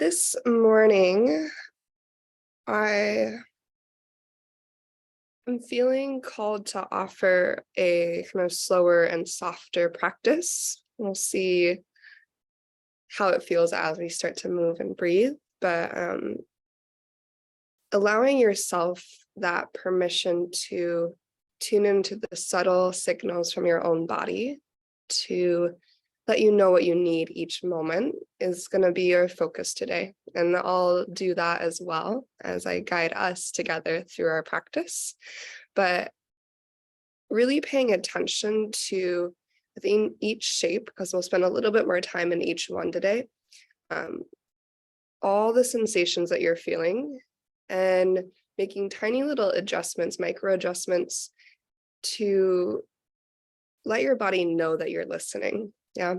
This morning, I am feeling called to offer a kind of slower and softer practice. We'll see how it feels as we start to move and breathe, but allowing yourself that permission to tune into the subtle signals from your own body to let you know what you need each moment is going to be your focus today. And I'll do that as well as I guide us together through our practice. But really paying attention to within each shape, because we'll spend a little bit more time in each one today, all the sensations that you're feeling and making tiny little adjustments, micro adjustments to let your body know that you're listening. Yeah.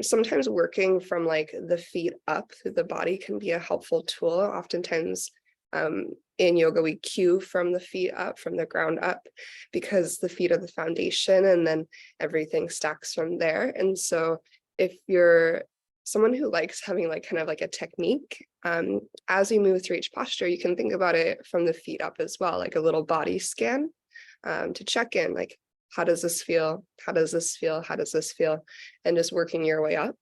Sometimes working from like the feet up through the body can be a helpful tool. Oftentimes in yoga, we cue from the feet up, from the ground up, because the feet are the foundation and then everything stacks from there. And so if you're someone who likes having like kind of like a technique, as we move through each posture, you can think about it from the feet up as well, like a little body scan to check in, like, how does this feel? How does this feel? How does this feel? And just working your way up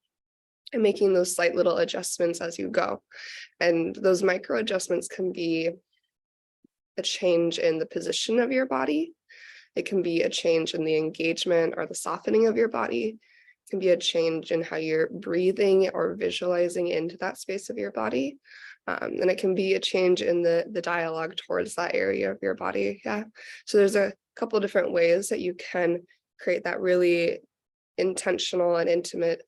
and making those slight little adjustments as you go. And those micro adjustments can be a change in the position of your body. It can be a change in the engagement or the softening of your body. It can be a change in how you're breathing or visualizing into that space of your body. And it can be a change in the dialogue towards that area of your body. Yeah. So there's a couple different ways that you can create that really intentional and intimate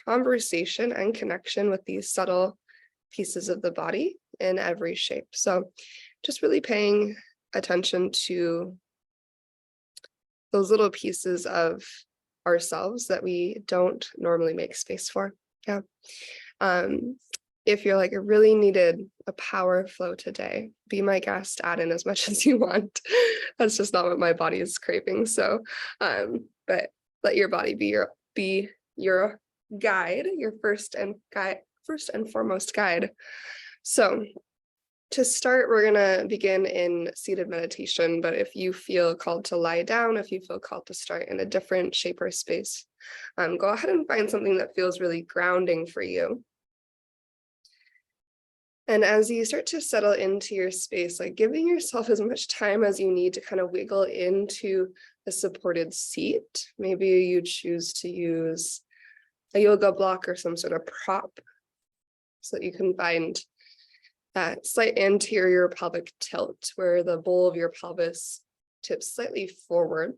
conversation and connection with these subtle pieces of the body in every shape. So just really paying attention to those little pieces of ourselves that we don't normally make space for. Yeah. If you're like, I really needed a power flow today, be my guest, add in as much as you want. That's just not what my body is craving. So, but let your body be your guide, your first and foremost guide. So to start, we're going to begin in seated meditation, but if you feel called to lie down, if you feel called to start in a different shape or space, go ahead and find something that feels really grounding for you. And as you start to settle into your space, like giving yourself as much time as you need to kind of wiggle into a supported seat. Maybe you choose to use a yoga block or some sort of prop so that you can find that slight anterior pelvic tilt where the bowl of your pelvis tips slightly forward,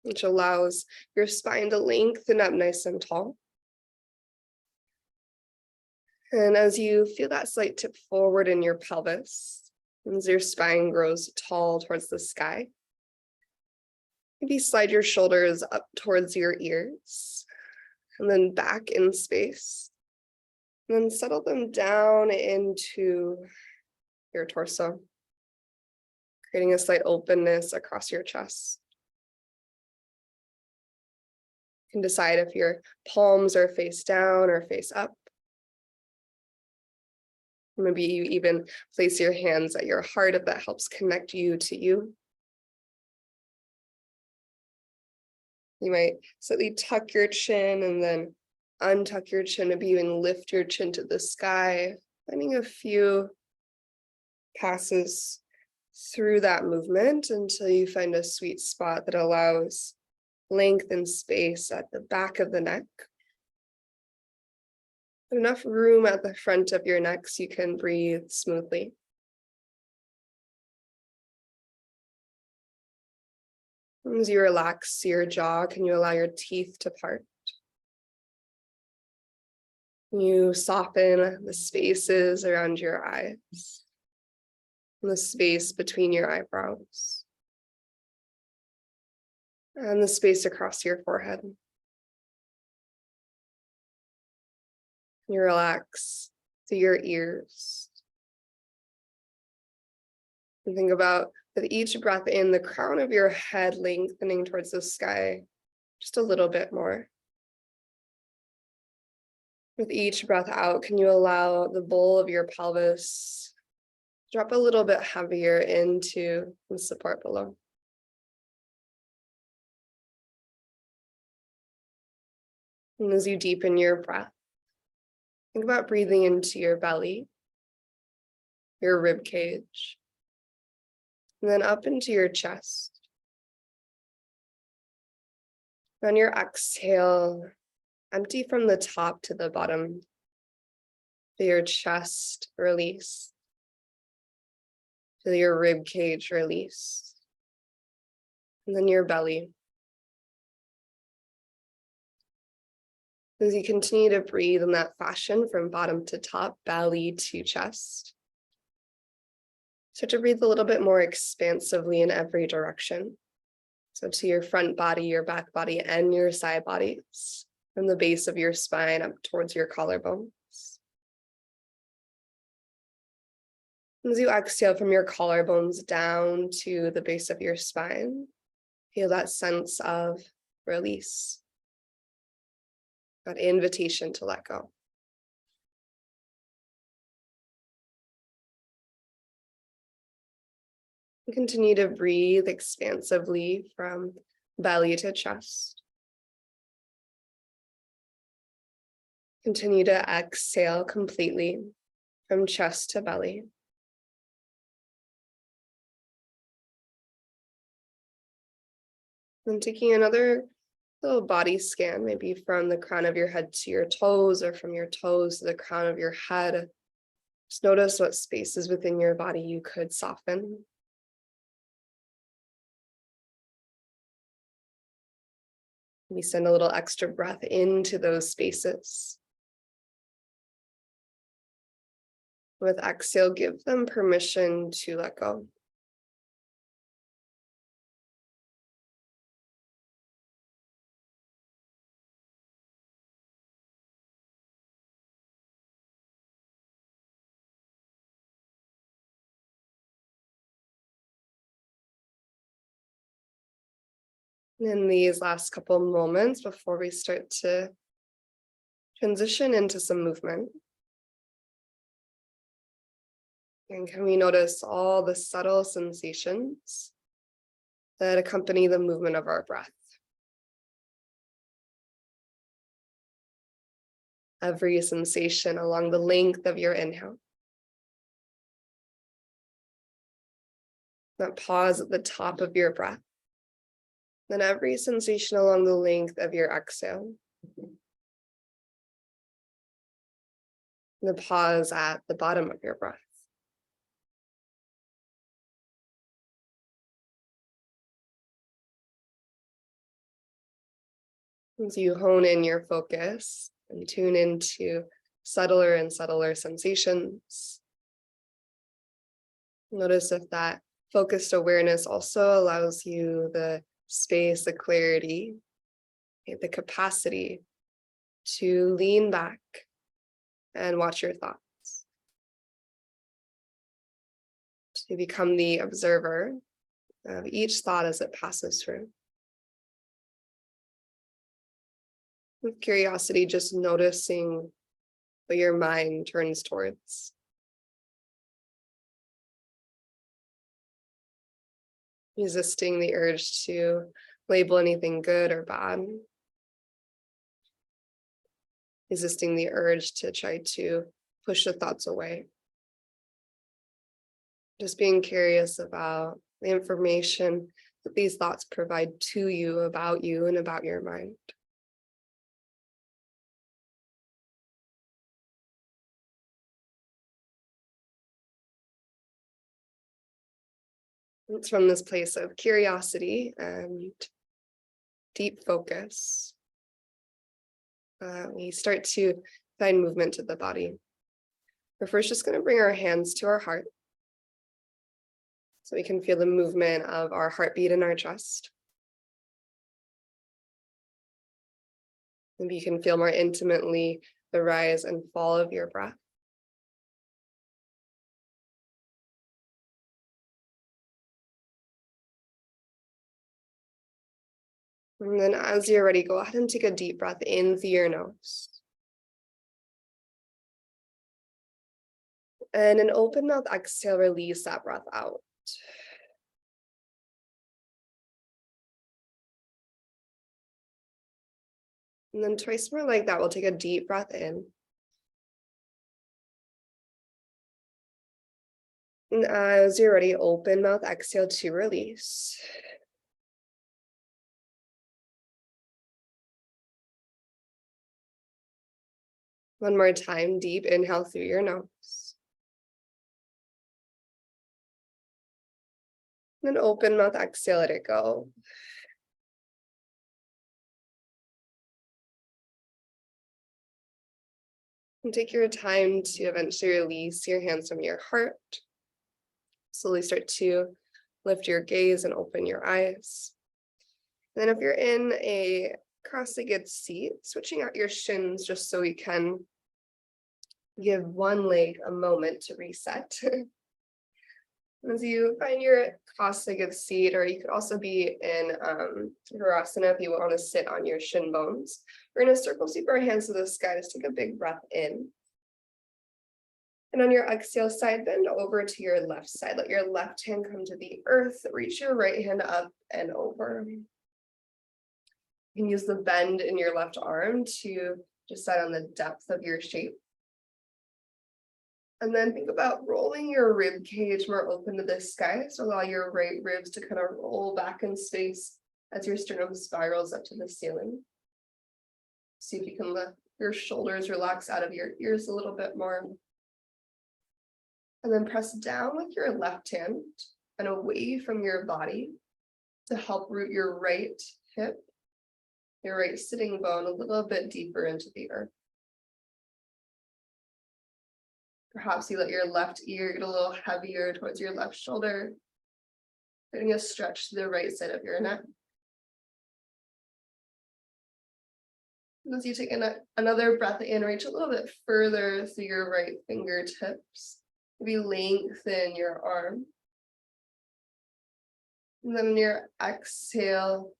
which allows your spine to lengthen up nice and tall. And as you feel that slight tip forward in your pelvis, as your spine grows tall towards the sky, maybe slide your shoulders up towards your ears and then back in space. And then settle them down into your torso, creating a slight openness across your chest. You can decide if your palms are face down or face up. Maybe you even place your hands at your heart if that helps connect you to you. You might slightly tuck your chin and then untuck your chin, maybe even lift your chin to the sky, finding a few passes through that movement until you find a sweet spot that allows length and space at the back of the neck. Enough room at the front of your neck so you can breathe smoothly. As you relax your jaw, can you allow your teeth to part? You soften the spaces around your eyes and the space between your eyebrows and the space across your forehead. You relax to your ears. And think about with each breath in, the crown of your head lengthening towards the sky just a little bit more. With each breath out, can you allow the bowl of your pelvis drop a little bit heavier into the support below? And as you deepen your breath, think about breathing into your belly, your rib cage, and then up into your chest. On your exhale, empty from the top to the bottom. Feel your chest release. Feel your rib cage release. And then your belly. As you continue to breathe in that fashion from bottom to top, belly to chest, start to breathe a little bit more expansively in every direction. So to your front body, your back body, and your side bodies, from the base of your spine up towards your collarbones. As you exhale from your collarbones down to the base of your spine, feel that sense of release, that invitation to let go. And continue to breathe expansively from belly to chest. Continue to exhale completely from chest to belly. And taking another little body scan, maybe from the crown of your head to your toes, or from your toes to the crown of your head. Just notice what spaces within your body you could soften. Maybe send a little extra breath into those spaces. With exhale, give them permission to let go. In these last couple moments before we start to transition into some movement, and can we notice all the subtle sensations that accompany the movement of our breath? Every sensation along the length of your inhale. That pause at the top of your breath. Then every sensation along the length of your exhale. The pause at the bottom of your breath. As you hone in your focus and tune into subtler and subtler sensations, notice if that focused awareness also allows you the space, the clarity, the capacity to lean back and watch your thoughts, to become the observer of each thought as it passes through. With curiosity, just noticing what your mind turns towards. Resisting the urge to label anything good or bad. Resisting the urge to try to push the thoughts away. Just being curious about the information that these thoughts provide to you and about your mind. It's from this place of curiosity and deep focus. We start to find movement to the body. We're first just going to bring our hands to our heart so we can feel the movement of our heartbeat in our chest. Maybe you can feel more intimately the rise and fall of your breath. And then as you're ready, go ahead and take a deep breath in through your nose. And an open mouth exhale, release that breath out. And then twice more like that, we'll take a deep breath in. And as you're ready, open mouth exhale to release. One more time, deep inhale through your nose. And then open mouth exhale, let it go. And take your time to eventually release your hands from your heart. Slowly start to lift your gaze and open your eyes. And then if you're in a cross-legged seat, switching out your shins just so you can give one leg a moment to reset. As you find your cross-legged seat, or you could also be in Virasana if you want to sit on your shin bones. We're going to circle sweep our hands to the sky. Just take a big breath in. And on your exhale, side bend over to your left side. Let your left hand come to the earth. Reach your right hand up and over. You can use the bend in your left arm to decide on the depth of your shape. And then think about rolling your rib cage more open to the sky. So allow your right ribs to kind of roll back in space as your sternum spirals up to the ceiling. See if you can let your shoulders relax out of your ears a little bit more. And then press down with your left hand and away from your body to help root your right hip, your right sitting bone a little bit deeper into the earth. Perhaps you let your left ear get a little heavier towards your left shoulder, getting a stretch to the right side of your neck. And as you take another breath in, reach a little bit further through your right fingertips. Maybe lengthen your arm. And then in your exhale,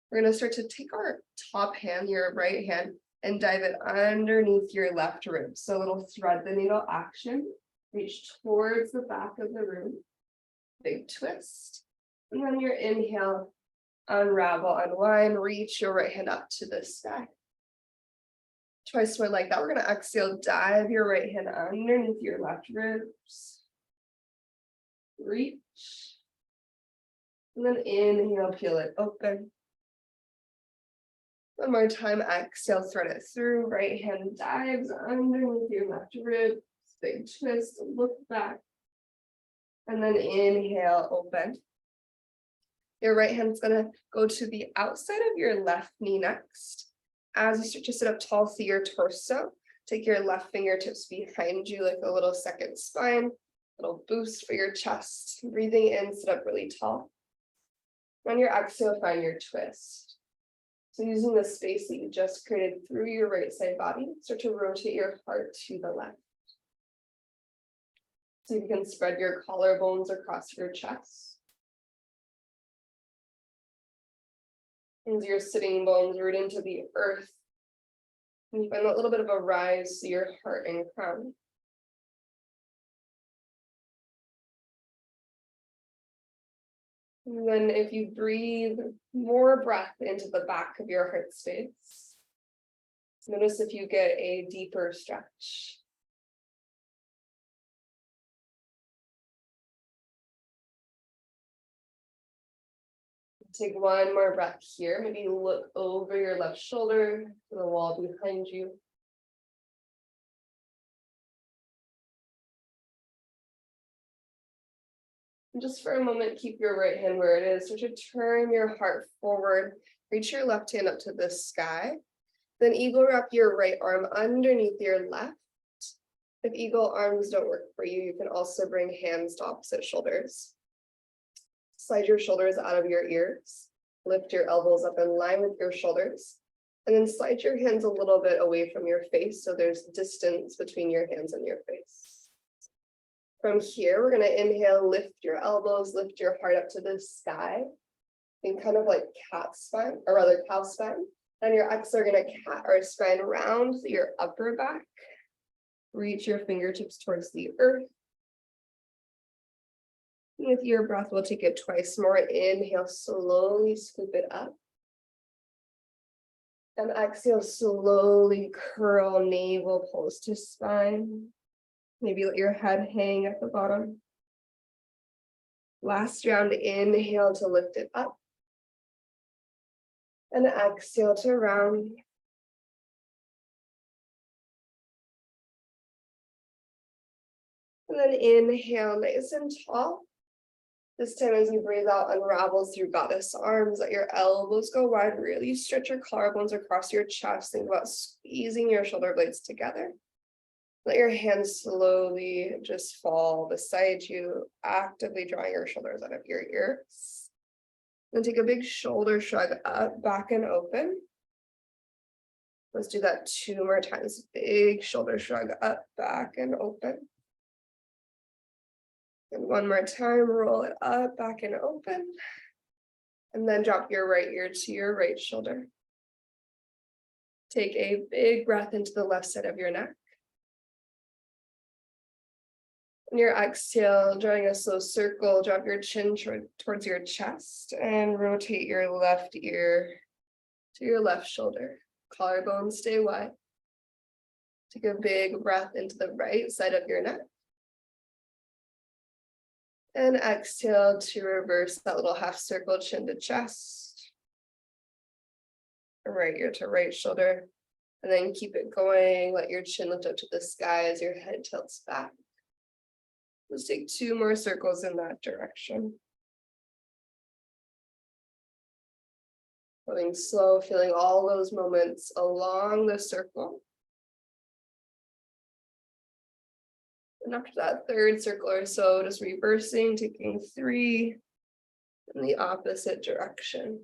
we're going to start to take our top hand, your right hand, and dive it underneath your left rib. So a little thread the needle action. Reach towards the back of the room. Big twist. And then your inhale, unravel, unwind, reach your right hand up to the sky. Twice more like that. We're going to exhale, dive your right hand underneath your left ribs. Reach. And then inhale, peel it open. One more time, exhale, thread it through. Right hand dives underneath your left rib. Big twist, look back. And then inhale, open. Your right hand's going to go to the outside of your left knee next. As you start to sit up tall through your torso, take your left fingertips behind you like a little second spine, little boost for your chest. Breathing in, sit up really tall. On your exhale, find your twist. So using the space that you just created through your right side body, start to rotate your heart to the left. So you can spread your collarbones across your chest. As your sitting bones root into the earth, and you find a little bit of a rise to your heart and crown. And then if you breathe more breath into the back of your heart space, notice if you get a deeper stretch. Take one more breath here. Maybe look over your left shoulder to the wall behind you. And just for a moment, keep your right hand where it is. Start to turn your heart forward. Reach your left hand up to the sky. Then eagle wrap your right arm underneath your left. If eagle arms don't work for you, you can also bring hands to opposite shoulders. Slide your shoulders out of your ears. Lift your elbows up in line with your shoulders. And then slide your hands a little bit away from your face so there's distance between your hands and your face. From here, we're going to inhale, lift your elbows, lift your heart up to the sky. And kind of like cat spine, or rather cow spine. And your exhale, you're going to cat or spine round your upper back. Reach your fingertips towards the earth. With your breath, we'll take it twice more. Inhale, slowly scoop it up. And exhale, slowly curl navel, pulse to spine. Maybe let your head hang at the bottom. Last round, inhale to lift it up. And exhale to round. And then inhale, nice and tall. This time as you breathe out, unravels through goddess arms. Let your elbows go wide. Really stretch your collarbones across your chest. Think about squeezing your shoulder blades together. Let your hands slowly just fall beside you, actively drawing your shoulders out of your ears. Then take a big shoulder shrug up, back and open. Let's do that 2 more times. Big shoulder shrug up, back and open. And 1 more time, roll it up, back and open. And then drop your right ear to your right shoulder. Take a big breath into the left side of your neck. On your exhale, drawing a slow circle, drop your chin towards your chest and rotate your left ear to your left shoulder. Collarbones stay wide. Take a big breath into the right side of your neck. And exhale to reverse that little half circle, chin to chest. Right ear to right shoulder. And then keep it going. Let your chin lift up to the sky as your head tilts back. Let's take 2 more circles in that direction. Going slow, feeling all those moments along the circle. And after that 3rd circle or so, just reversing, taking 3 in the opposite direction.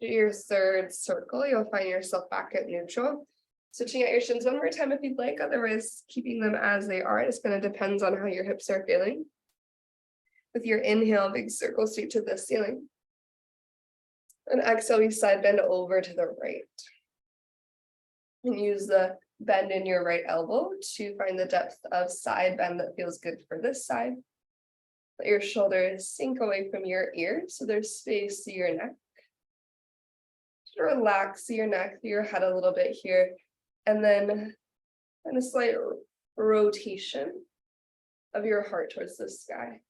To your 3rd circle, you'll find yourself back at neutral. Switching out your shins 1 more time if you'd like, otherwise keeping them as they are. It's going to depend on how your hips are feeling. With your inhale, big circle straight to the ceiling. And exhale, we side bend over to the right. And use the bend in your right elbow to find the depth of side bend that feels good for this side. Let your shoulders sink away from your ears so there's space to your neck. Relax your neck, your head a little bit here, and then a slight rotation of your heart towards the sky.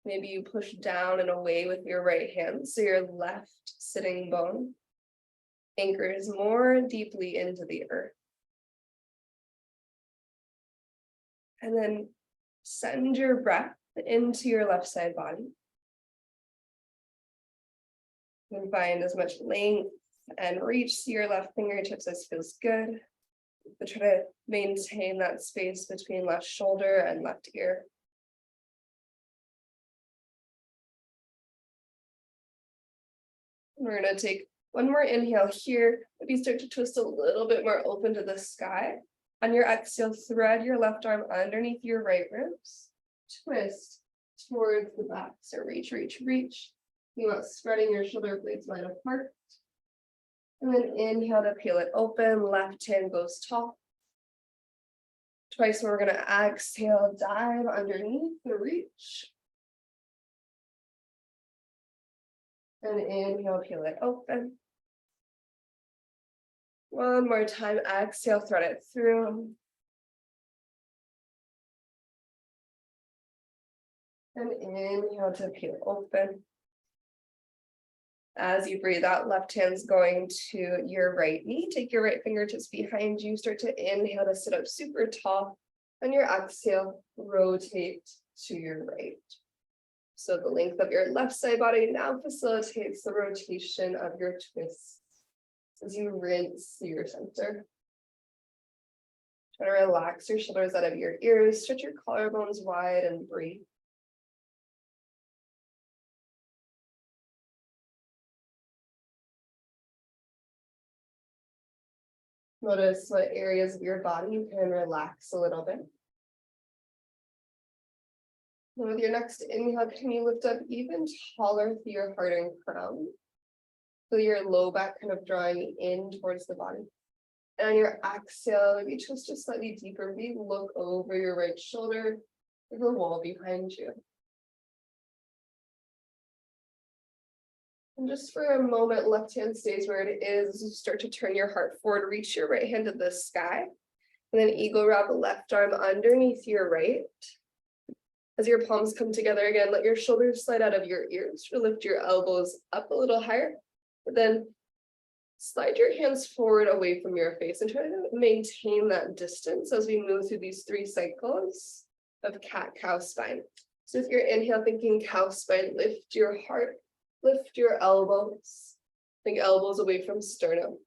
Maybe you push down and away with your right hand, so your left sitting bone anchors more deeply into the earth. And then send your breath into your left side body. You can find as much length and reach to your left fingertips as feels good. But try to maintain that space between left shoulder and left ear. And we're going to take 1 more inhale here. Maybe start to twist a little bit more open to the sky. On your exhale, thread your left arm underneath your right ribs. Twist towards the back. So reach, reach, reach. You want spreading your shoulder blades wide apart. And then inhale to peel it open. Left hand goes tall. Twice we're going to exhale, dive underneath the reach. And inhale, peel it open. 1 more time, exhale, thread it through. And inhale to peel open. As you breathe out, left hand's going to your right knee. Take your right fingertips behind you. Start to inhale to sit up super tall. On your exhale, rotate to your right. So the length of your left side body now facilitates the rotation of your twists as you rinse your center. Try to relax your shoulders out of your ears. Stretch your collarbones wide and breathe. Notice what areas of your body you can relax a little bit. And with your next inhale, can you lift up even taller through your heart and crown? Feel your low back kind of drawing in towards the body. And on your exhale, maybe twist just slightly deeper. Maybe look over your right shoulder, to the wall behind you. And just for a moment, left hand stays where it is. You start to turn your heart forward, reach your right hand to the sky, and then eagle wrap a left arm underneath your right. As your palms come together again, let your shoulders slide out of your ears, or lift your elbows up a little higher, but then slide your hands forward away from your face and try to maintain that distance as we move through these 3 cycles of cat-cow spine. So with your inhale, thinking cow spine, lift your heart, lift your elbows, think elbows away from sternum.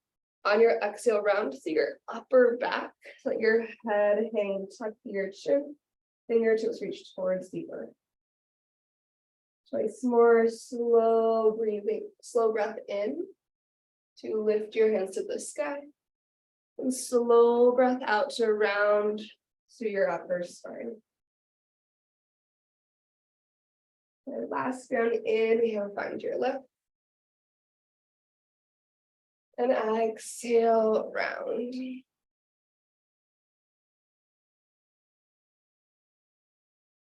On your exhale, round through your upper back, let your head hang, tuck your chin, fingertips reach towards the earth. Twice more, slow breathing, slow breath in to lift your hands to the sky, and slow breath out to round through your upper spine. And last round, inhale, find your lift. And exhale, round.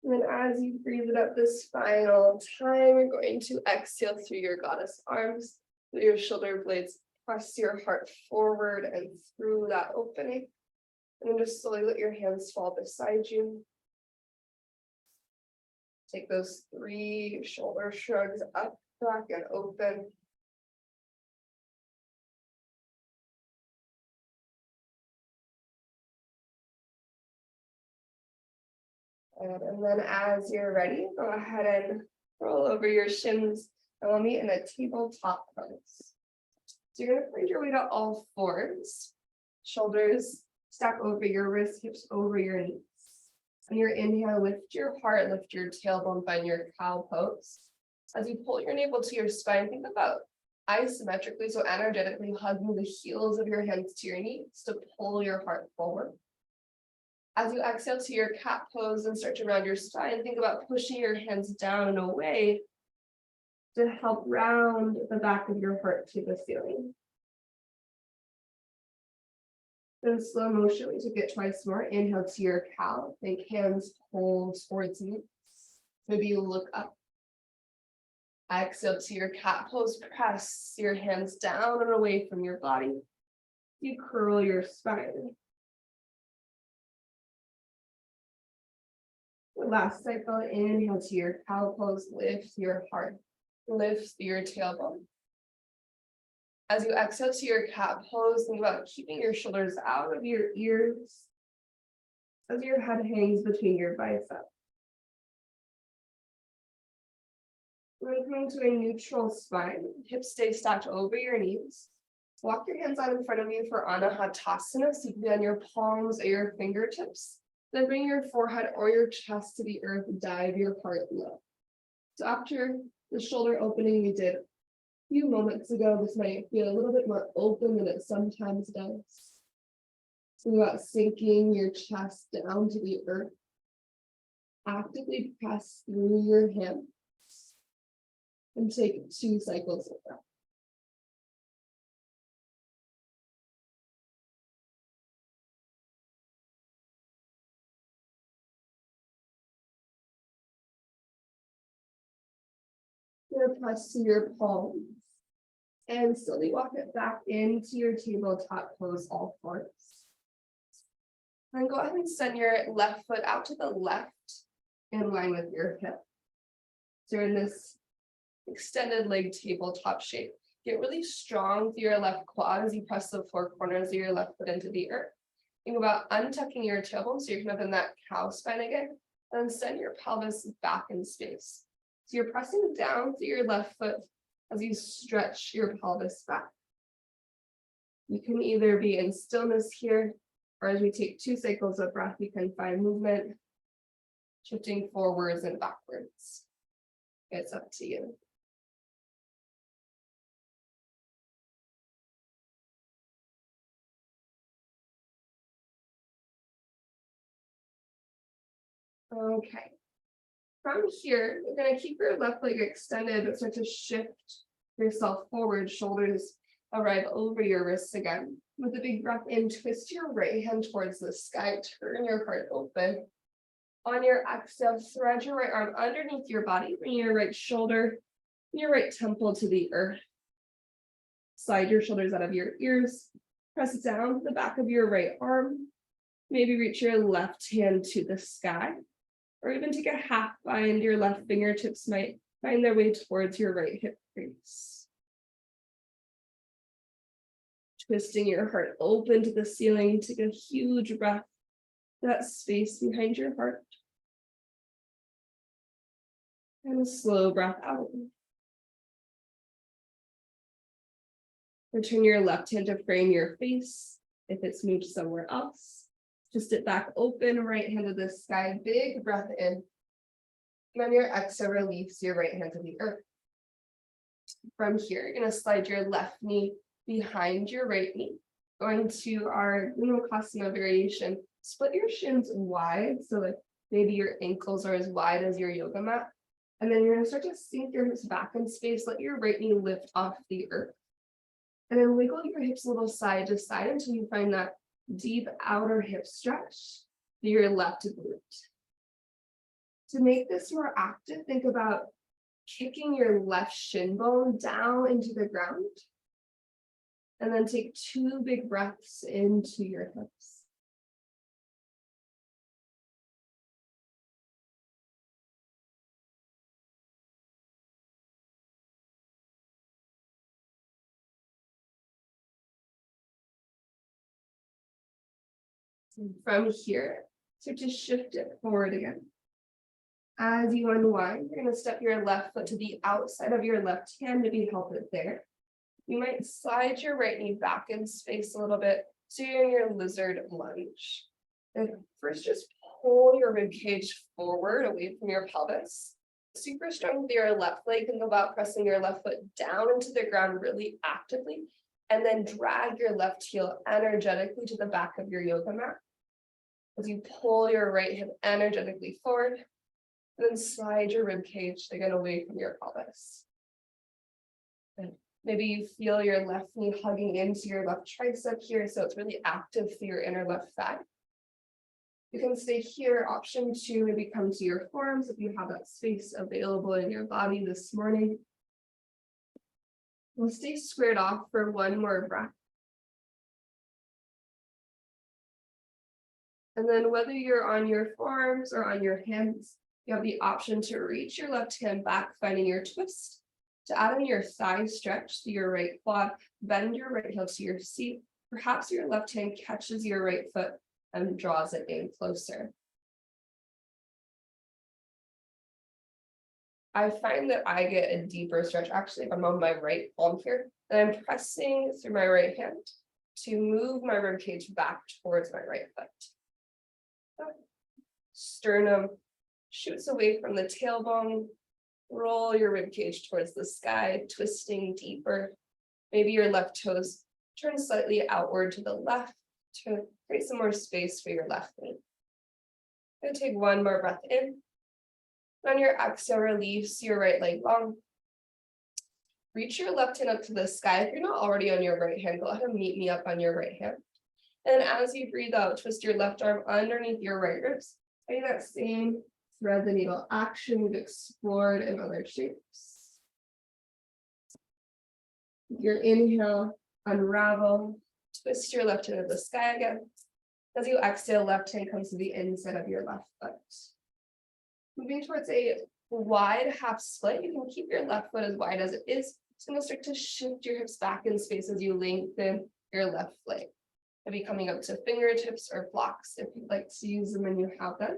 And then as you breathe it up this final time, you're going to exhale through your goddess arms, through your shoulder blades, press your heart forward and through that opening. And then just slowly let your hands fall beside you. Take those 3 shoulder shrugs up, back, and open. And then as you're ready, go ahead and roll over your shins, and we'll meet in a tabletop pose. So you're gonna find your way to all 4s, shoulders stack over your wrists, hips over your knees. On your inhale, lift your heart, lift your tailbone, find your cow pose. As you pull your navel to your spine, think about isometrically, so energetically hugging the heels of your hands to your knees to pull your heart forward. As you exhale to your cat pose and start to round your spine, think about pushing your hands down and away to help round the back of your heart to the ceiling. In slow motion, we took it twice more. Inhale to your cow. Think hands pulled towards you. Maybe you look up. Exhale to your cat pose. Press your hands down and away from your body. You curl your spine. Last cycle, inhale to your cow pose. Lift your heart. Lift your tailbone. As you exhale to your cat pose, think about keeping your shoulders out of your ears as your head hangs between your biceps. We're coming to a neutral spine. Hips stay stacked over your knees. Walk your hands out in front of you for Anahatasana. So you can be on your palms or your fingertips. Then bring your forehead or your chest to the earth. Dive your heart low. So after the shoulder opening we did few moments ago, this might feel a little bit more open than it sometimes does. Think about sinking your chest down to the earth. Actively press through your hands and take 2 cycles of breath. You're gonna press to your palms and slowly walk it back into your tabletop pose, all 4s. And go ahead and send your left foot out to the left in line with your hip. So you're in this extended leg tabletop shape. Get really strong through your left quad as you press the 4 corners of your left foot into the earth. Think about untucking your tailbone so you're kind of in that cow spine again. And then send your pelvis back in space. So you're pressing down through your left foot as you stretch your pelvis back. You can either be in stillness here, or as we take 2 cycles of breath, you can find movement, shifting forwards and backwards. It's up to you. Okay. From here, you're going to keep your left leg extended, but start to shift yourself forward. Shoulders arrive over your wrists again. With a big breath in, twist your right hand towards the sky. Turn your heart open. On your exhale, thread your right arm underneath your body. Bring your right shoulder, your right temple to the earth. Slide your shoulders out of your ears. Press down the back of your right arm. Maybe reach your left hand to the sky. Or even take a half bind. Your left fingertips might find their way towards your right hip crease. Twisting your heart open to the ceiling. Take a huge breath. That space behind your heart. And a slow breath out. Return your left hand to frame your face. If it's moved somewhere else, twist it back open, right hand to the sky, big breath in. And on your exhale, release your right hand to the earth. From here, you're going to slide your left knee behind your right knee. Going to our Vinyasa variation, split your shins wide, so that maybe your ankles are as wide as your yoga mat. And then you're going to start to sink your hips back in space. Let your right knee lift off the earth. And then wiggle your hips a little side to side until you find that deep outer hip stretch to your left glute. To make this more active, think about kicking your left shin bone down into the ground. And then take 2 big breaths into your hips. And from here, start to shift it forward again. As you unwind, you're going to step your left foot to the outside of your left hand to be held there. You might slide your right knee back in space a little bit, so you're in your lizard lunge. And first, just pull your rib cage forward away from your pelvis. Super strong with your left leg, think about pressing your left foot down into the ground really actively, and then drag your left heel energetically to the back of your yoga mat. As you pull your right hip energetically forward, and then slide your rib cage again away from your pelvis. And maybe you feel your left knee hugging into your left tricep here, so it's really active through your inner left thigh. You can stay here. Option 2, maybe come to your forearms if you have that space available in your body this morning. We'll stay squared off for one more breath. And then whether you're on your forearms or on your hands, you have the option to reach your left hand back, finding your twist. To add in your thigh stretch to your right quad, bend your right heel to your seat. Perhaps your left hand catches your right foot and draws it in closer. I find that I get a deeper stretch, actually, if I'm on my right palm here, and I'm pressing through my right hand to move my rib cage back towards my right foot. Sternum shoots away from the tailbone. Roll your rib cage towards the sky, twisting deeper. Maybe your left toes turn slightly outward to the left to create some more space for your left knee. I'm going to take one more breath in. On your exhale, release your right leg long. Reach your left hand up to the sky. If you're not already on your right hand, go ahead and meet me up on your right hand. And as you breathe out, twist your left arm underneath your right ribs. Try that same thread the needle action we've explored in other shapes. Your inhale, unravel, twist your left hand to the sky again. As you exhale, left hand comes to the inside of your left foot. Moving towards a wide half split, you can keep your left foot as wide as it is. It's going to start to shift your hips back in space as you lengthen your left leg. Maybe coming up to fingertips or blocks if you'd like to use them and you have them.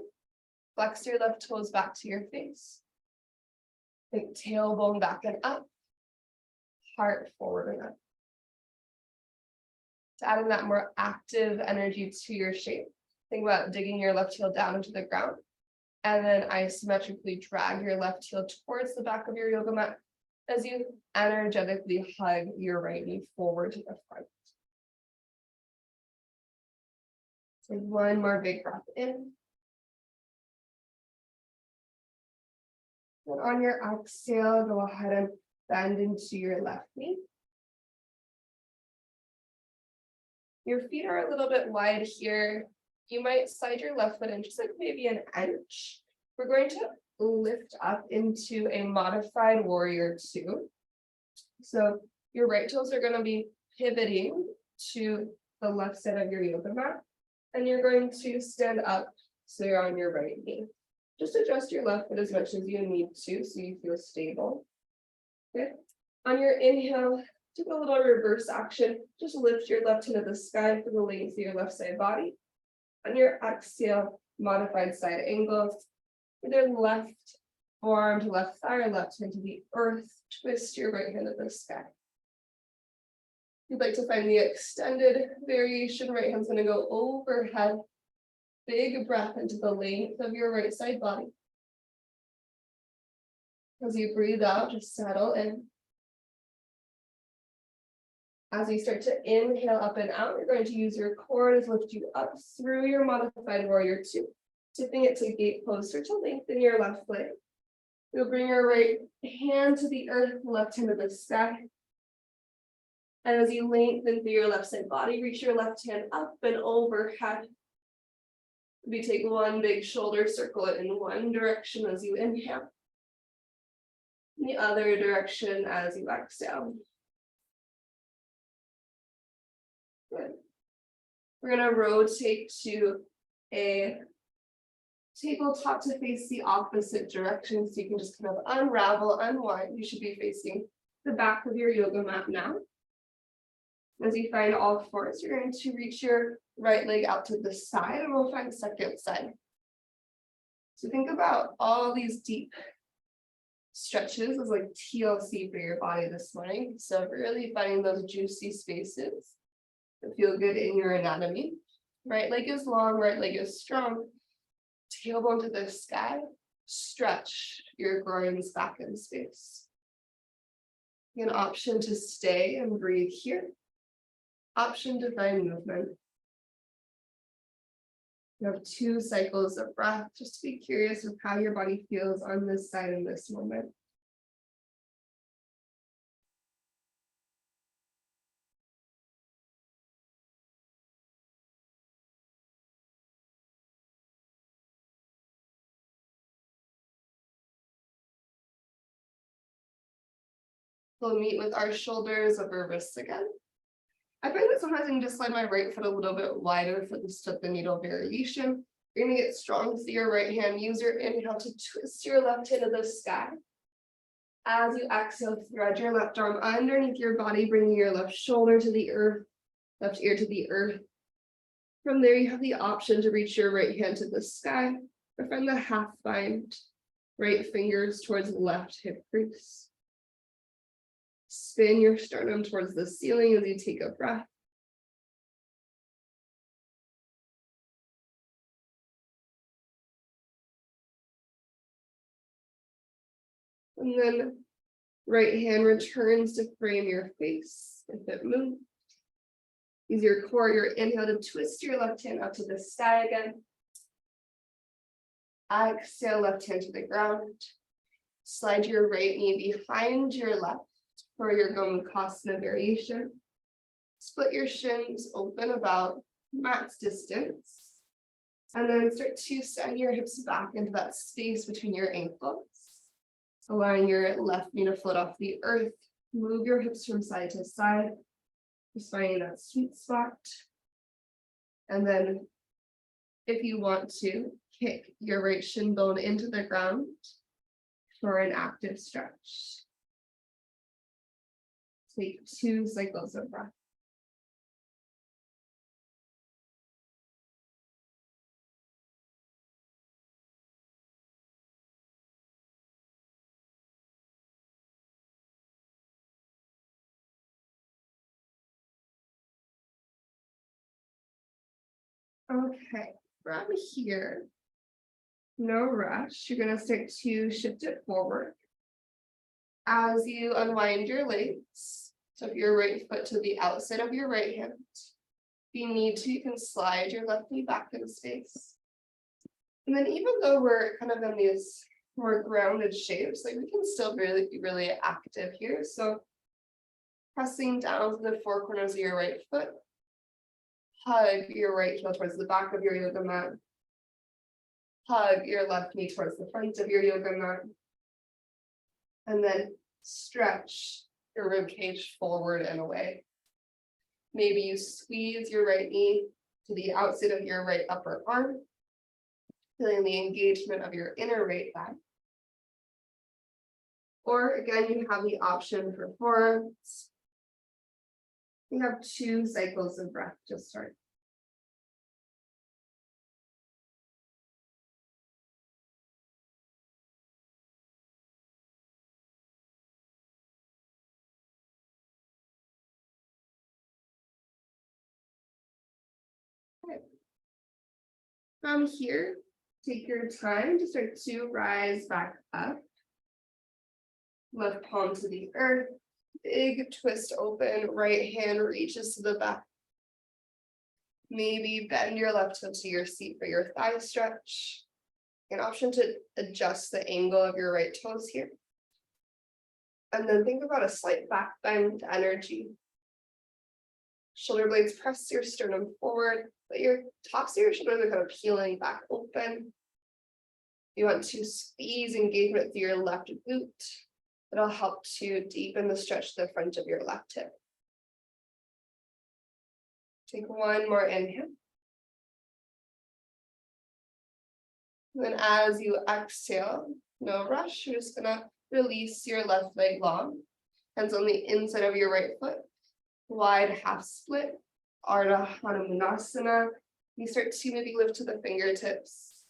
Flex your left toes back to your face. Think tailbone back and up. Heart forward and up. To add in that more active energy to your shape, think about digging your left heel down into the ground. And then isometrically drag your left heel towards the back of your yoga mat as you energetically hug your right knee forward to the front. So one more big breath in. And on your exhale, go ahead and bend into your left knee. Your feet are a little bit wide here. You might slide your left foot in just like maybe an inch. We're going to lift up into a modified warrior two. So your right toes are going to be pivoting to the left side of your yoga mat. And you're going to stand up so you're on your right knee. Just adjust your left foot as much as you need to so you feel stable. Okay. On your inhale, take a little reverse action. Just lift your left hand to the sky for the length of your left side body. On your exhale, modified side angle. Either left forearm to left thigh or left hand to the earth. Twist your right hand to the sky. If you'd like to find the extended variation, right hand's going to go overhead. Big breath into the length of your right side body. As you breathe out, just settle in. As you start to inhale up and out, you're going to use your core to lift you up through your modified warrior two, tipping it to gate poster to lengthen your left leg. You'll bring your right hand to the earth, left hand to the sky. And as you lengthen through your left side body, reach your left hand up and overhead. We take one big shoulder, circle it in one direction as you inhale. The other direction as you exhale. Good. We're going to rotate to a tabletop to face the opposite direction, so you can just kind of unravel, unwind. You should be facing the back of your yoga mat now. As you find all fours, you're going to reach your right leg out to the side, and we'll find the second side. So think about all these deep stretches as like TLC for your body this morning. So really finding those juicy spaces that feel good in your anatomy. Right leg is long, right leg is strong. Tailbone to the sky. Stretch your groins back in space. An option to stay and breathe here. Option to find movement. You have 2 cycles of breath. Just be curious of how your body feels on this side in this moment. We'll meet with our shoulders over wrists again. I find that sometimes I can just slide my right foot a little bit wider for the step the needle variation. You're going to get strong with your right hand. Use your inhale to twist your left hand to the sky. As you exhale, thread your left arm underneath your body, bringing your left shoulder to the earth, left ear to the earth. From there, you have the option to reach your right hand to the sky, or find the half bind, right fingers towards the left hip crease. Spin your sternum towards the ceiling as you take a breath. And then right hand returns to frame your face if it moves. Use your core, your inhale to twist your left hand up to the sky again. Exhale, left hand to the ground. Slide your right knee behind your left for your Gomukhasana variation. Split your shins open about max distance. And then start to send your hips back into that space between your ankles. Allowing your left knee to float off the earth. Move your hips from side to side. Just finding that sweet spot. And then if you want to, kick your right shin bone into the ground for an active stretch. Take 2 cycles of breath. Okay, from here, no rush. You're going to start to shift it forward. As you unwind your legs, so your right foot to the outside of your right hand. If you need to, you can slide your left knee back in space. And then even though we're kind of in these more grounded shapes. Like we can still really be really active here. So pressing down to the four corners of your right foot. Hug your right heel towards the back of your yoga mat. Hug your left knee towards the front of your yoga mat. And then stretch your rib cage forward and away. Maybe you squeeze your right knee to the outside of your right upper arm, feeling the engagement of your inner right thigh. Or again, you have the option for forearms. We have 2 cycles of breath to start. Okay. From here, take your time to start to rise back up. Left palm to the earth. Big twist open, right hand reaches to the back. Maybe bend your left toe to your seat for your thigh stretch. An option to adjust the angle of your right toes here. And then think about a slight back bend energy. Shoulder blades press your sternum forward, but your tops of your shoulders are kind of peeling back open. You want to squeeze engagement through your left glute. It'll help to deepen the stretch to the front of your left hip. Take one more inhale. And then as you exhale, no rush, you're just gonna release your left leg long. Hands on the inside of your right foot. Wide half split, Ardha Hanumanasana. You start to maybe lift to the fingertips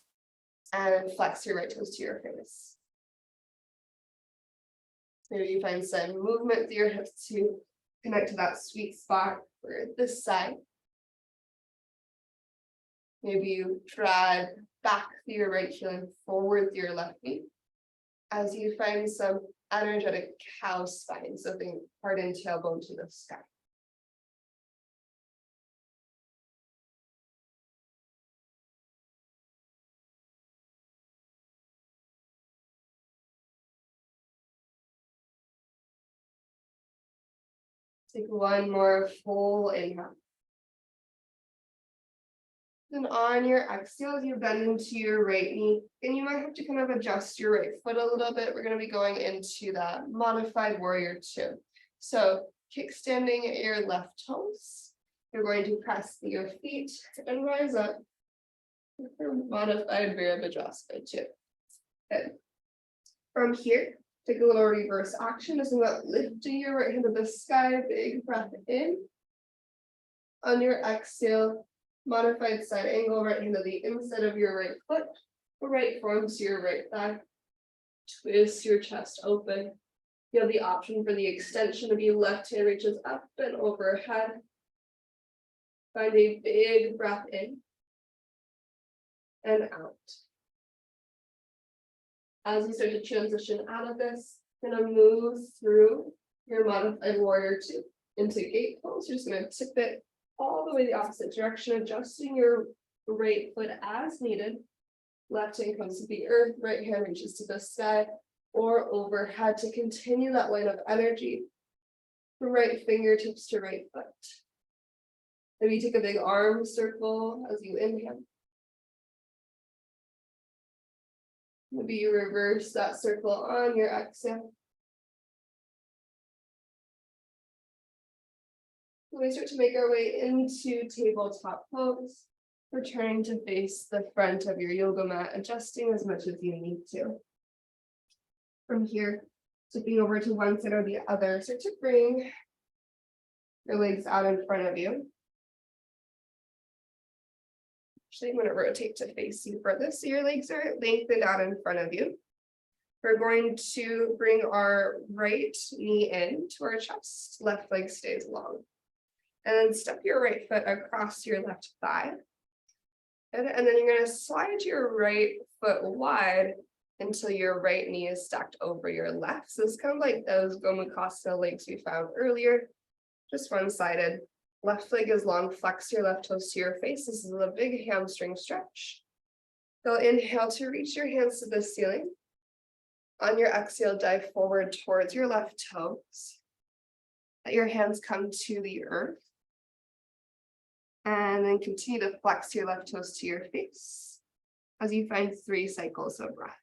and flex your right toes to your face. Maybe you find some movement through your hips to connect to that sweet spot for this side. Maybe you drag back through your right heel and forward through your left knee as you find some energetic cow spine, so think hardened tailbone to the sky. Take one more full inhale. Then on your exhale, you bend into your right knee, and you might have to kind of adjust your right foot a little bit. We're going to be going into that modified warrior 2. So kickstanding your left toes. You're going to press your feet and rise up for modified Virabhadrasana 2. Okay. From here, take a little reverse action. Just about lifting your right hand to the sky, big breath in. On your exhale, modified side angle, right hand to the inside of your right foot, right forearm to your right thigh. Twist your chest open. You have the option for the extension of your left hand reaches up and overhead. Find a big breath in and out. As you start to transition out of this, you're going to move through your modified warrior 2 into gate pose. You're just going to tip it all the way the opposite direction, adjusting your right foot as needed. Left hand comes to the earth, right hand reaches to the sky or overhead to continue that line of energy. Right fingertips to right foot. Maybe take a big arm circle as you inhale. Maybe you reverse that circle on your exhale. We start to make our way into tabletop pose, returning to face the front of your yoga mat, adjusting as much as you need to. From here, tipping over to one side or the other, start to bring your legs out in front of you. Actually, I'm going to rotate to face you for this. So your legs are lengthened out in front of you. We're going to bring our right knee in to our chest, left leg stays long. And then step your right foot across your left thigh. And then you're going to slide your right foot wide until your right knee is stacked over your left. So it's kind of like those Gomukhasana legs we found earlier, just one-sided. Left leg is long, flex your left toes to your face. This is a big hamstring stretch. You'll inhale to reach your hands to the ceiling. On your exhale, dive forward towards your left toes. Let your hands come to the earth. And then continue to flex your left toes to your face as you find 3 cycles of breath.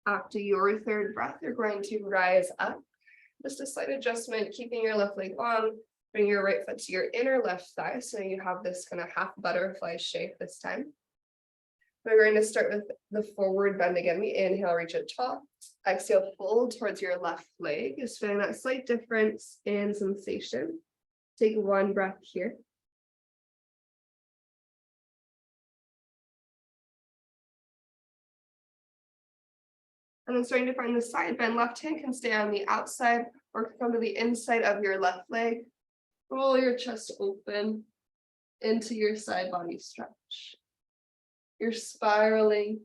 After your 3rd breath, you're going to rise up. Just a slight adjustment, keeping your left leg long. Bring your right foot to your inner left thigh, so you have this kind of half butterfly shape this time. We're going to start with the forward bend again. We inhale, reach it tall. Exhale, fold towards your left leg. Just feeling that slight difference in sensation. Take 1 breath here. And then starting to find the side bend. Left hand can stay on the outside or come to the inside of your left leg. Roll your chest open into your side body stretch. You're spiraling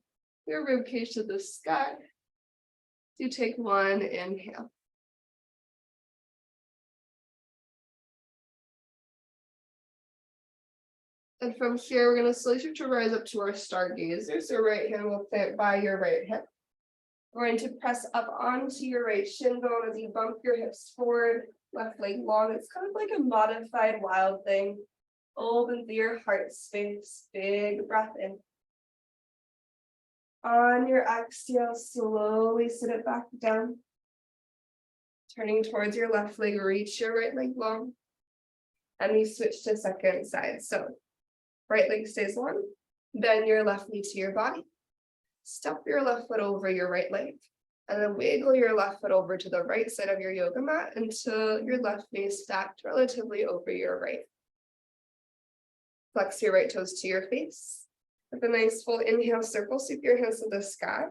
your ribcage to the sky. You take 1 inhale. And from here, we're going to slowly start to rise up to our stargazer. So right hand will plant by your right hip. We're going to press up onto your right shin bone as you bump your hips forward, left leg long. It's kind of like a modified wild thing. Open through your heart space. Big breath in. On your exhale, slowly sit it back down. Turning towards your left leg, reach your right leg long. And we switch to second side. So right leg stays long. Bend your left knee to your body. Step your left foot over your right leg. And then wiggle your left foot over to the right side of your yoga mat until your left knee is stacked relatively over your right. Flex your right toes to your face. With a nice full inhale, circle, sweep your hands to the sky.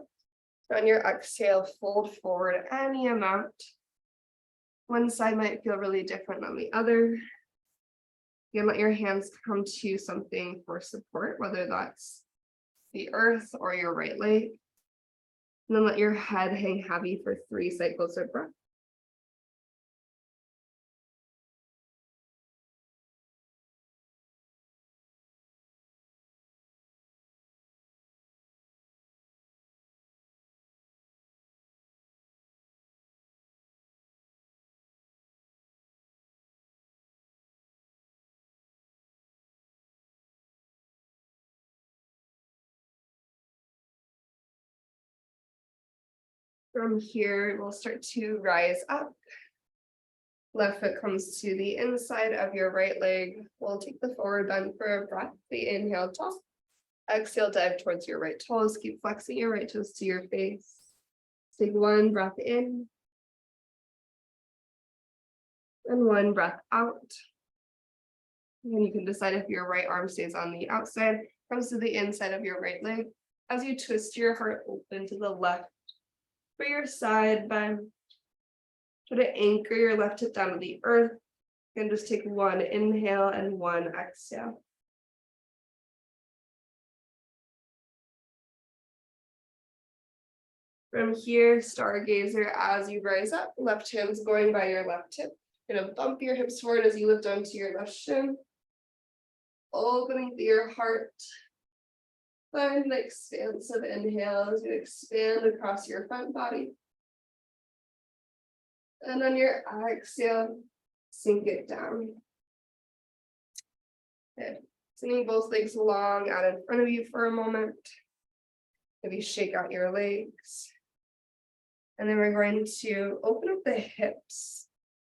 On your exhale, fold forward any amount. One side might feel really different than the other. You can let your hands come to something for support, whether that's the earth or your right leg. And then let your head hang heavy for 3 cycles of breath. From here, we'll start to rise up. Left foot comes to the inside of your right leg. We'll take the forward bend for a breath. The inhale, toss. Exhale, dive towards your right toes. Keep flexing your right toes to your face. Take 1 breath in. And 1 breath out. And you can decide if your right arm stays on the outside, comes to the inside of your right leg. As you twist your heart open to the left for your side bend. Try to anchor your left hip down to the earth. And just take 1 inhale and 1 exhale. From here, stargazer as you rise up, left hand's going by your left hip. You're gonna bump your hips forward as you lift onto your left shin. Opening through your heart. Find the expansive inhale as you expand across your front body. And on your exhale, sink it down. Good. Sending both legs long out in front of you for a moment. Maybe shake out your legs. And then we're going to open up the hips.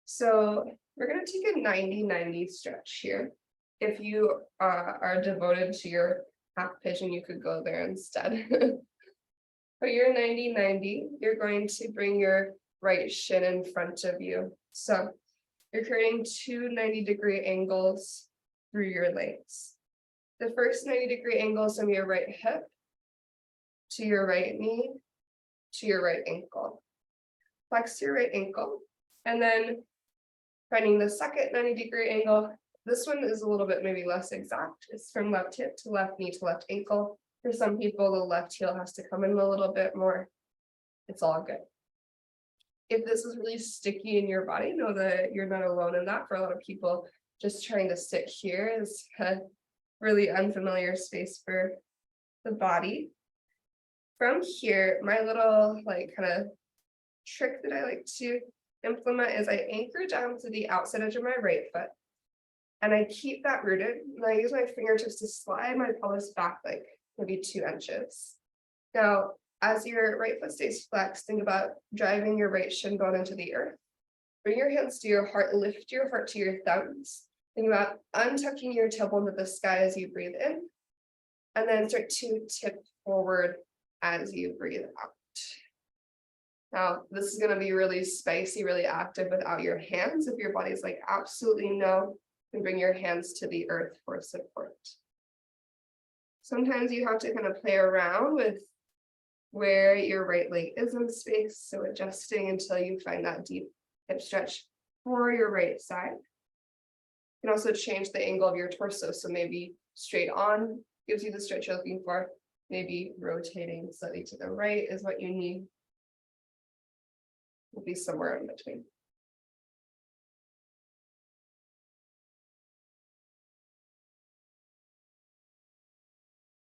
So we're going to take a 90-90 stretch here. If you are devoted to your half pigeon, you could go there instead. For your 90-90, you're going to bring your right shin in front of you. So you're creating 2 90-degree angles through your legs. The first 90-degree angle is from your right hip to your right knee to your right ankle. Flex your right ankle and then Finding the second 90-degree angle. This one is a little bit maybe less exact. It's from left hip to left knee to left ankle. For some people, the left heel has to come in a little bit more. It's all good. If this is really sticky in your body, know that you're not alone in that. For a lot of people, just trying to sit here is a really unfamiliar space for the body. From here, my little kind of trick that I like to implement is I anchor down to the outside edge of my right foot, and I keep that rooted, and I use my fingertips to slide my pelvis back like maybe 2 inches. Now, as your right foot stays flexed, think about driving your right shin bone into the earth. Bring your hands to your heart, lift your heart to your thumbs. Think about untucking your tailbone to the sky as you breathe in, and then start to tip forward as you breathe out. Now, this is going to be really spicy, really active without your hands. If your body's like, absolutely no, then bring your hands to the earth for support. Sometimes you have to kind of play around with where your right leg is in space, so adjusting until you find that deep hip stretch for your right side. You can also change the angle of your torso, so maybe straight on gives you the stretch you're looking for. Maybe rotating slightly to the right is what you need. Will be somewhere in between.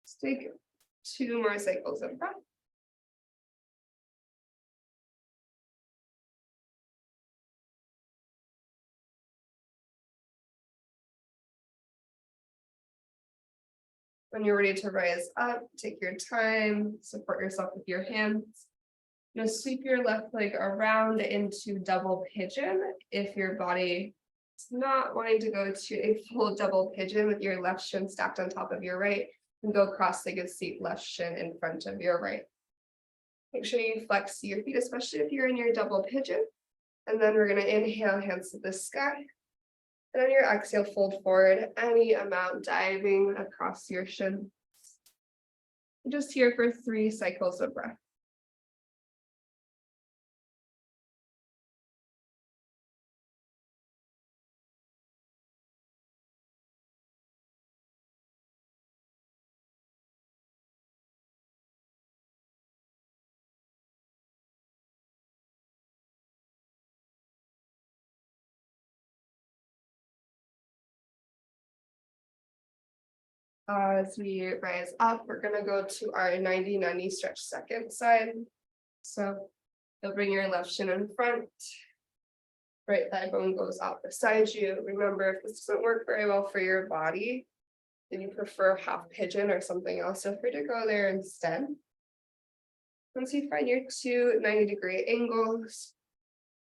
Let's take 2 more cycles of breath. When you're ready to rise up, take your time, support yourself with your hands. Sweep your left leg around into double pigeon. If your body is not wanting to go to a full double pigeon with your left shin stacked on top of your right, and go cross-legged seat, left shin in front of your right. Make sure you flex your feet, especially if you're in your double pigeon. And then we're going to inhale, hands to the sky. And on your exhale, fold forward any amount, diving across your shins. Just here for 3 cycles of breath. As we rise up, we're going to go to our 90-90 stretch second side. So you'll bring your left shin in front, right thigh bone goes out beside you. Remember, if this doesn't work very well for your body, then you prefer half pigeon or something else, feel free to go there instead. Once you find your 2 90-degree angles,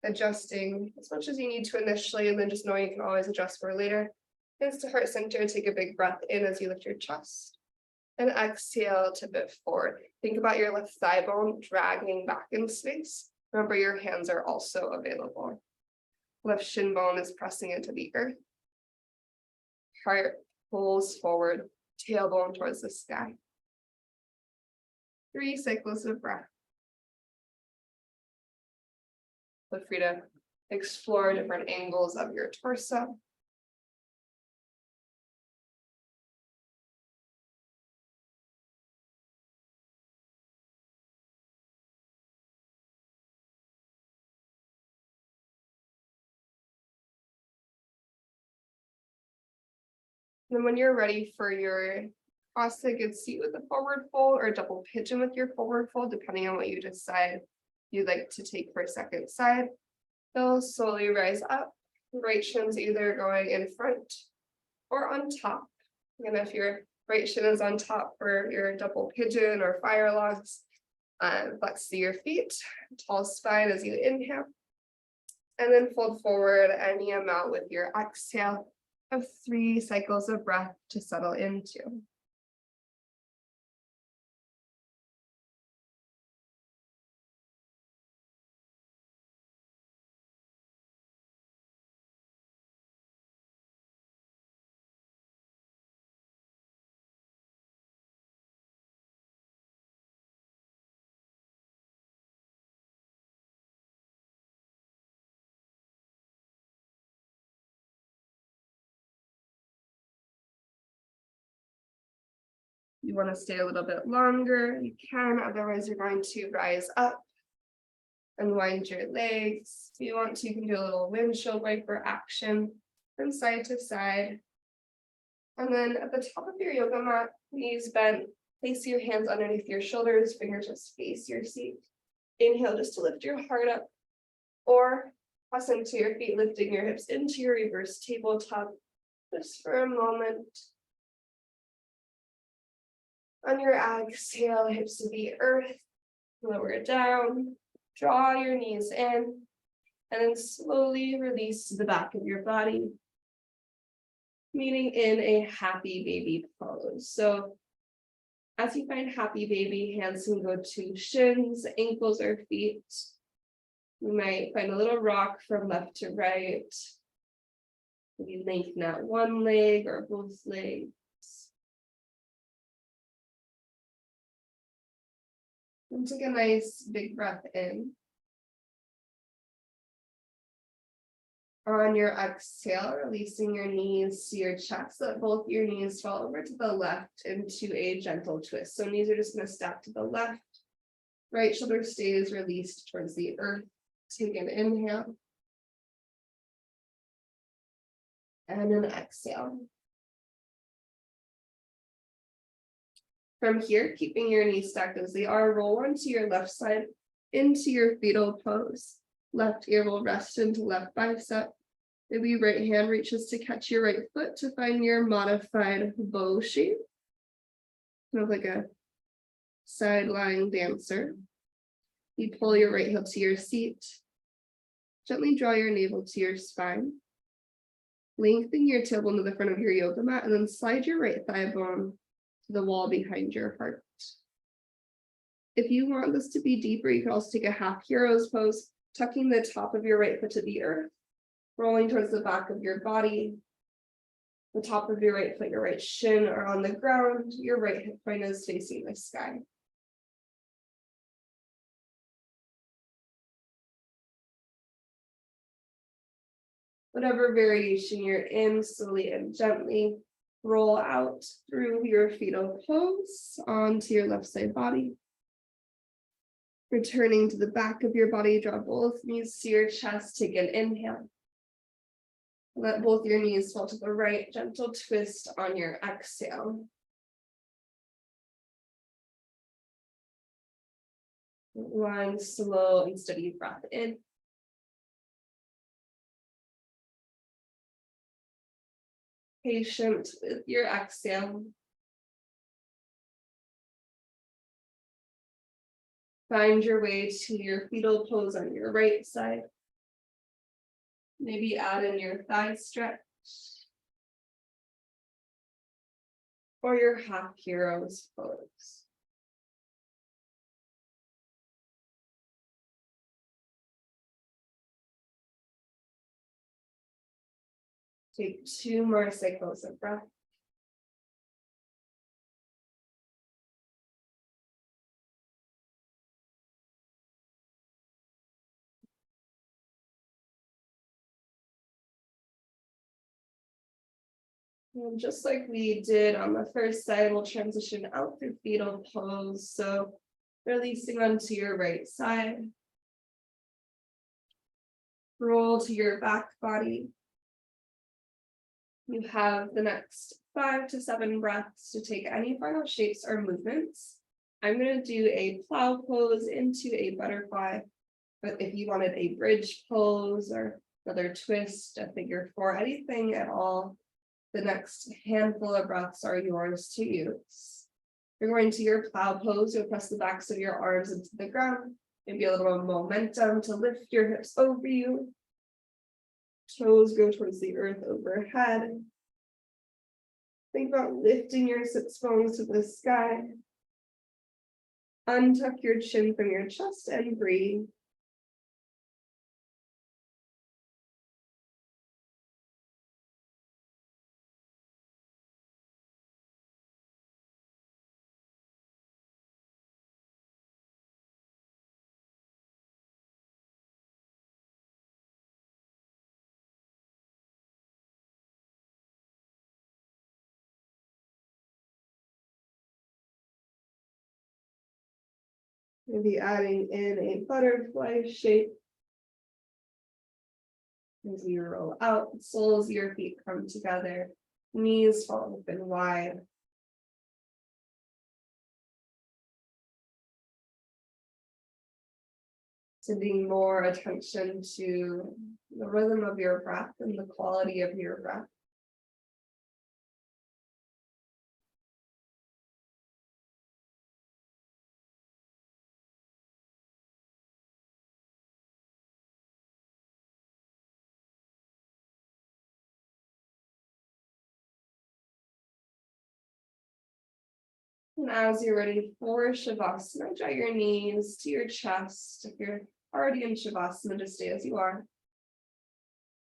adjusting as much as you need to initially, and then just knowing you can always adjust for later. Hands to heart center, take a big breath in as you lift your chest. And exhale to bit forward. Think about your left thigh bone dragging back in space. Remember, your hands are also available. Left shin bone is pressing into the earth. Heart pulls forward, tailbone towards the sky. 3 cycles of breath. Feel free to explore different angles of your torso. And when you're ready for your cross-legged seat with a forward fold or double pigeon with your forward fold, depending on what you decide you'd like to take for a second side, you'll slowly rise up. Right shin's either going in front or on top. And if your right shin is on top for your double pigeon or fire logs, flex to your feet, tall spine as you inhale, and then fold forward any amount with your exhale of 3 cycles of breath to settle into. you want to stay a little bit longer, you can. Otherwise, you're going to rise up, unwind your legs. If you want to, you can do a little windshield wiper action from side to side. And then at the top of your yoga mat, knees bent, place your hands underneath your shoulders, fingers just face your seat. Inhale just to lift your heart up, or press into your feet, lifting your hips into your reverse tabletop just for a moment. On your exhale, hips to the earth, lower down, draw your knees in, and then slowly release to the back of your body, meeting in a happy baby pose. So as you find happy baby, hands can go to shins, ankles, or feet. You might find a little rock from left to right. Maybe lengthen out one leg or both legs. And take a nice big breath in. On your exhale, releasing your knees to your chest, so that both your knees fall over to the left into a gentle twist. So knees are just going to stack to the left. Right shoulder stays released towards the earth. Take an inhale. And an exhale. From here, keeping your knees stacked as they are, roll onto your left side into your fetal pose. Left ear will rest into left bicep. Maybe right hand reaches to catch your right foot to find your modified bow shape. Kind of like a side lying dancer. You pull your right heel to your seat. Gently draw your navel to your spine. Lengthen your tailbone to the front of your yoga mat, and then slide your right thigh bone to the wall behind your heart. If you want this to be deeper, you can also take a half hero's pose, tucking the top of your right foot to the earth, rolling towards the back of your body. The top of your right foot, your right shin are on the ground, your right hip point is facing the sky. Whatever variation you're in, slowly and gently roll out through your fetal pose onto your left side body. Returning to the back of your body, draw both knees to your chest, take an inhale. Let both your knees fall to the right, gentle twist on your exhale. One slow and steady breath in. Patient with your exhale. Find your way to your fetal pose on your right side. Maybe add in your thigh stretch. Or your half hero's pose. Take 2 more cycles of breath. And just like we did on the first side, we'll transition out through fetal pose. So releasing onto your right side. Roll to your back body. You have the next 5 to 7 breaths to take any final shapes or movements. I'm going to do a plow pose into a butterfly, but if you wanted a bridge pose or another twist, a figure 4, anything at all, the next handful of breaths are yours to use. You're going to your plow pose. You'll press the backs of your arms into the ground. Maybe a little momentum to lift your hips over you. Toes go towards the earth overhead. Think about lifting your sits bones to the sky. Untuck your chin from your chest and breathe. Maybe adding in a butterfly shape as you roll out, the soles of your feet come together, knees fall open wide. Sending more attention to the rhythm of your breath and the quality of your breath. And as you're ready for Shavasana, draw your knees to your chest. If you're already in Shavasana, just stay as you are.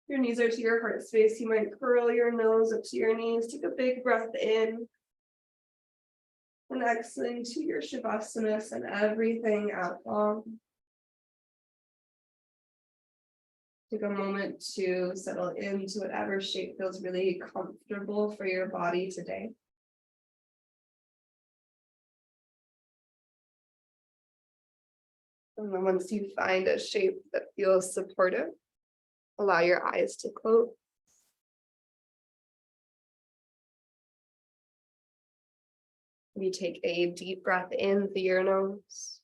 Your knees are to your heart space. You might curl your nose up to your knees. Take a big breath in. And exhaling to your Shavasana, send everything out long. Take a moment to settle into whatever shape feels really comfortable for your body today. And then once you find a shape that feels supportive, allow your eyes to close. You take a deep breath in through your nose.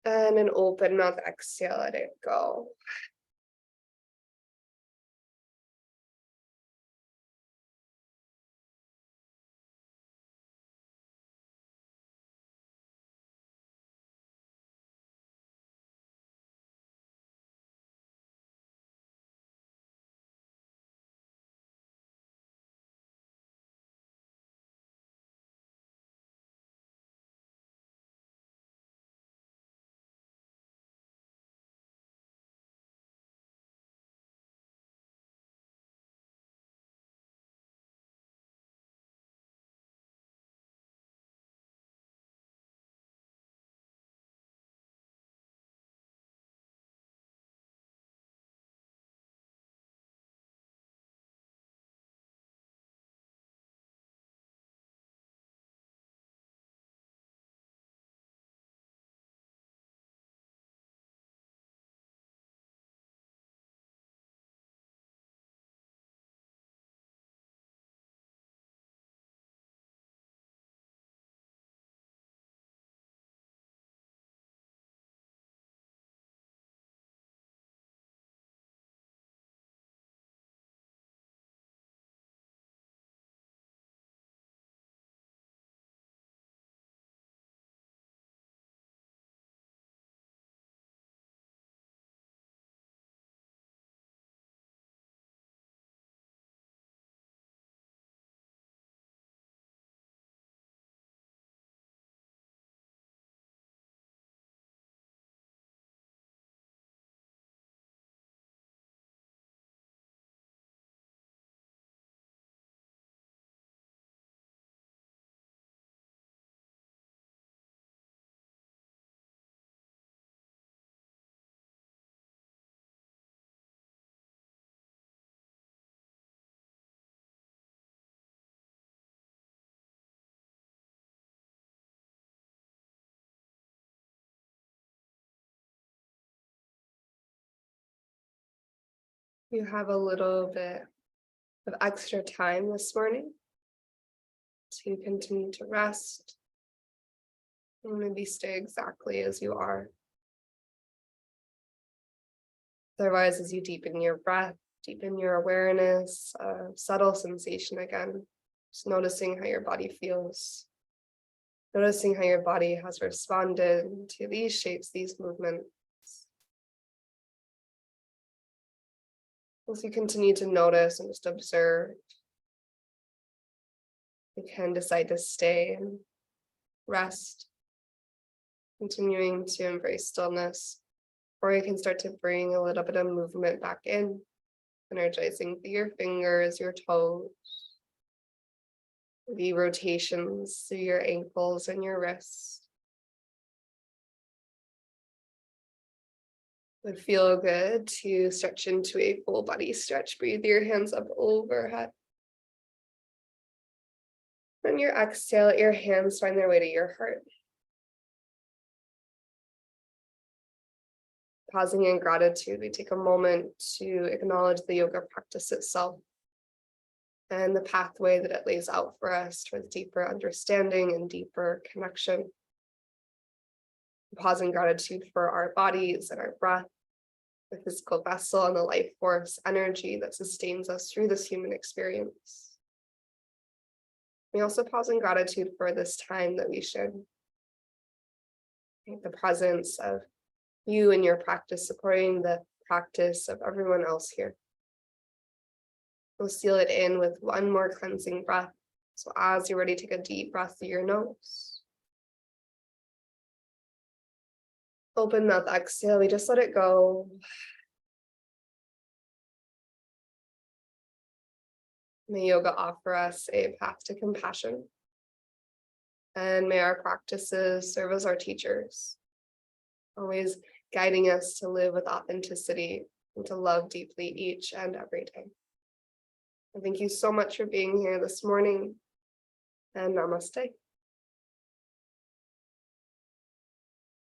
And an open mouth exhale, let it go. You have a little bit of extra time this morning to continue to rest and maybe stay exactly as you are. Otherwise, as you deepen your breath, deepen your awareness, subtle sensation again, just noticing how your body feels, noticing how your body has responded to these shapes, these movements. As you continue to notice and just observe, you can decide to stay and rest, continuing to embrace stillness, or you can start to bring a little bit of movement back in, energizing through your fingers, your toes, the rotations through your ankles and your wrists. It would feel good to stretch into a full body stretch. Breathe your hands up overhead. On your exhale, let your hands find their way to your heart. Pausing in gratitude, we take a moment to acknowledge the yoga practice itself and the pathway that it lays out for us towards deeper understanding and deeper connection. Pause in gratitude for our bodies and our breath, the physical vessel and the life force energy that sustains us through this human experience. We also pause in gratitude for this time that we shared. The presence of you and your practice supporting the practice of everyone else here. We'll seal it in with one more cleansing breath. So as you're ready, take a deep breath through your nose. Open mouth, exhale, we just let it go. May yoga offer us a path to compassion. And may our practices serve as our teachers, always guiding us to live with authenticity and to love deeply each and every day. And thank you so much for being here this morning, and namaste.